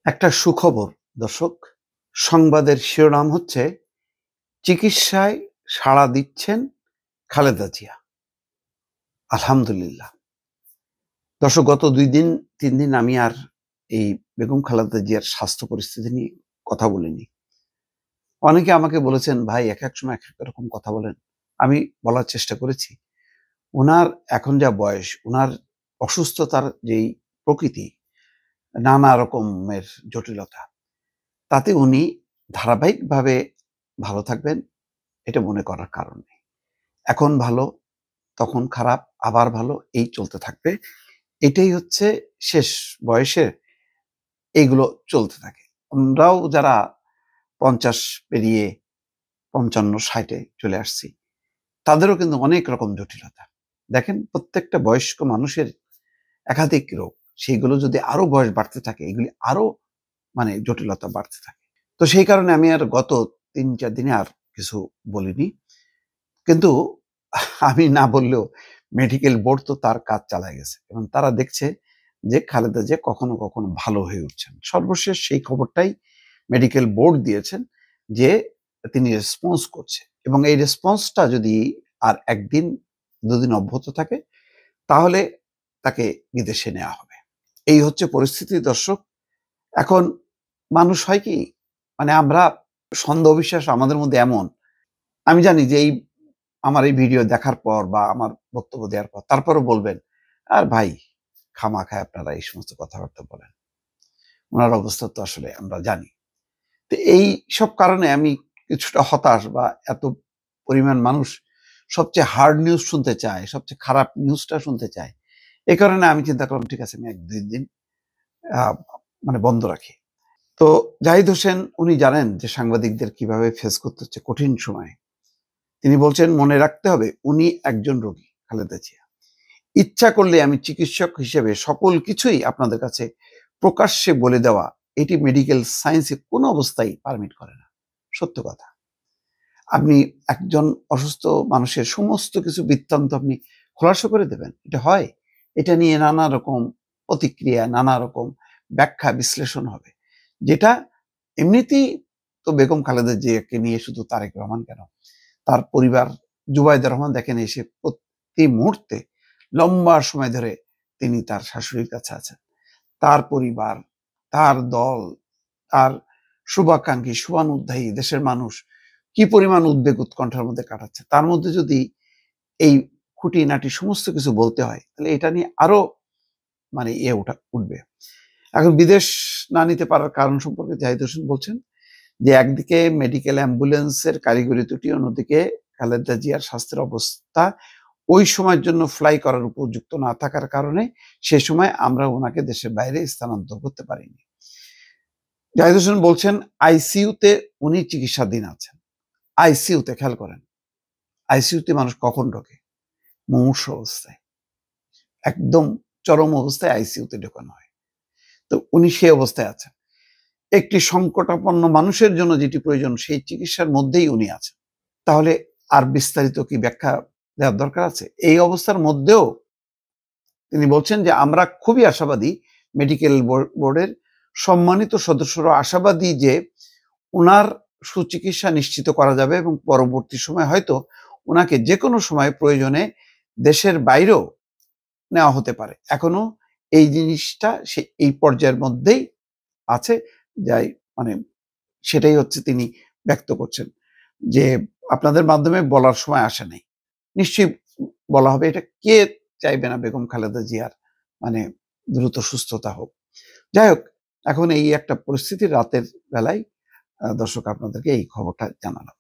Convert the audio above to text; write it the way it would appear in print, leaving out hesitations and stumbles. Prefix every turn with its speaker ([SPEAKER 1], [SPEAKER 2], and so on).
[SPEAKER 1] একটা সুখবর দর্শক, সংবাদের শিরোনাম হচ্ছে চিকিৎসায় সাড়া দিচ্ছেন খালেদা জিয়া। আলহামদুলিল্লাহ। দর্শক, গত ২ দিন ৩ দিন আমি আর এই বেগম খালেদা জিয়ার স্বাস্থ্য পরিস্থিতি নিয়ে কথা বলিনি। অনেকে আমাকে বলেছেন, ভাই এক এক সময় এক এক রকম কথা বলেন। আমি বলার চেষ্টা করেছি, উনার এখন যা বয়স, উনার অসুস্থতার যেই প্রকৃতি, নানা রকমের জটিলতা, তাতে উনি ধারাবাহিকভাবে ভালো থাকবেন এটা মনে করার কারণ নেই। এখন ভালো, তখন খারাপ, আবার ভালো, এই চলতে থাকবে। এটাই হচ্ছে শেষ বয়সে এইগুলো চলতে থাকে। আমরাও যারা ৫০ পেরিয়ে ৫৫-৬০ চলে আসছি, তাদেরও কিন্তু অনেক রকম জটিলতা। দেখেন, প্রত্যেকটা বয়স্ক মানুষের একাধিক রোগ। সেইগুলো যদি আরো বয়স বাড়তে থাকে, এগুলি আরো জটিলতা বাড়তে থাকে। তো সেই কারণে আমি আর গত ৩-৪ দিনে আর কিছু বলিনি। কিন্তু আমি না বললেও মেডিকেল বোর্ড তো তার কাজ চালায় গেছে এবং তারা দেখছে যে খালেদা জিয়া কখনো কখনো ভালো হয়ে উঠছেন। সর্বশেষ সেই খবরটাই মেডিকেল বোর্ড দিয়েছেন যে তিনি রেসপন্স করছে এবং এই রেসপন্সটা যদি আর ১ দিন ২ দিন অব্যাহত থাকে, তাহলে তাকে বিদেশে নেওয়া হবে। এই হচ্ছে পরিস্থিতি দর্শক। এখন মানুষ হয় কি, আমরা সন্দেহ বিশ্বাস আমাদের মধ্যে এমন, আমি জানি যে আমার এই ভিডিও দেখার পর বা আমার বক্তব্য দেওয়ার পর তারপরও বলবেন, আর ভাই খামাখায় আপনারা এই সমস্ত কথাবার্তা বলেন, ওনার অবস্থা তো আসলে আমরা জানি। তো এই সব কারণে আমি কিছুটা হতাশ, বা এত পরিমাণ মানুষ সবচেয়ে হার্ড নিউজ শুনতে চায়, সবচেয়ে খারাপ নিউজটা শুনতে চায়। এই কারণে আমি চিন্তা করলাম, ঠিক আছে, আমি ১-২ দিন আহ, বন্ধ রাখি। তো জাহিদ হোসেন উনি জানেন যে সাংবাদিকদের কিভাবে ফেস করতে হচ্ছে কঠিন সময়ে। তিনি বলছেন, মনে রাখতে হবে উনি একজন রোগী, খালেদা জিয়া। ইচ্ছা করলে আমি চিকিৎসক হিসেবে সকল কিছুই আপনাদের কাছে প্রকাশ্যে বলে দেওয়া, এটি মেডিকেল সায়েন্সে কোনো অবস্থায় পারমিট করে না। সত্য কথা। আপনি একজন অসুস্থ মানুষের সমস্ত কিছু বৃত্তান্ত আপনি খোলাসা করে দেবেন, এটা হয়? এটা নিয়ে নানা রকম প্রতিক্রিয়া, নানা রকম ব্যাখ্যা বিশ্লেষণ হবে, যেটা এমনিতেই তো বেগম খালেদা জিয়াকে নিয়ে শুধু তারেক রহমান কেন, তার পরিবার, জুবাইদা রহমান দেখেন এসে প্রতি মুহূর্তে লম্বা সময় ধরে তিনি তার শাশুড়ির কাছে আছেন। তার পরিবার, তার দল, তার শুভাকাঙ্ক্ষী, শুভানুধ্যায়ী দেশের মানুষ কি পরিমাণ উদ্বেগ উৎকণ্ঠার মধ্যে কাটাচ্ছে। তার মধ্যে যদি এই খুঁটিনাটি সমস্ত কিছু বলতে হয়, তাহলে এটা নিয়ে আরো উঠবে। এখন বিদেশ না নিতে পারার কারণ সম্পর্কে জাহিদ হোসেন বলছেন যে, একদিকে মেডিকেল অ্যাম্বুলেন্সের কারিগরি ত্রুটি, অন্যদিকে খালেদা জিয়ার স্বাস্থ্যের অবস্থা ওই সময়ের জন্য ফ্লাই করার উপযুক্ত না থাকার কারণে সে সময় আমরা ওনাকে দেশের বাইরে স্থানান্তর করতে পারিনি। জাহিদ হোসেন বলছেন, আইসিইউতে উনি চিকিৎসাধীন আছেন। আইসিইউতে, খেয়াল করেন, আইসিইউতে মানুষ কখন ঢোকে? মুমূর্ষু অবস্থায়, একদম চরম অবস্থায় আইসিইউতে ঢোকানো হয়। তো উনি সেই অবস্থায় আছেন। একটি সংকটাপন্ন মানুষের জন্য যেটি প্রয়োজন, সেই চিকিৎসার মধ্যেই উনি আছেন। তাহলে আর বিস্তারিত কি ব্যাখ্যা দেওয়ার দরকার আছে? এই অবস্থার মধ্যেও তিনি বলছেন যে, আমরা খুবই আশাবাদী, মেডিকেল বোর্ডের সম্মানিত সদস্যরা আশাবাদী যে উনার সুচিকিৎসা নিশ্চিত করা যাবে এবং পরবর্তী সময় হয়তো উনাকে যে কোনো সময় প্রয়োজনে দেশের বাইরেও নেওয়া হতে পারে। এখনো এই জিনিসটা সে এই পর্যায়ের মধ্যেই আছে, যাই মানে সেটাই হচ্ছে তিনি ব্যক্ত করছেন যে, আপনাদের মাধ্যমে বলার সময় আসে নাই। নিশ্চয়ই বলা হবে। এটা কে চাইবে না বেগম খালেদা জিয়ার মানে দ্রুত সুস্থতা হোক। যাই হোক, এখন এই একটা পরিস্থিতি, রাতের বেলায় দর্শক আপনাদেরকে এই খবরটা জানালাম।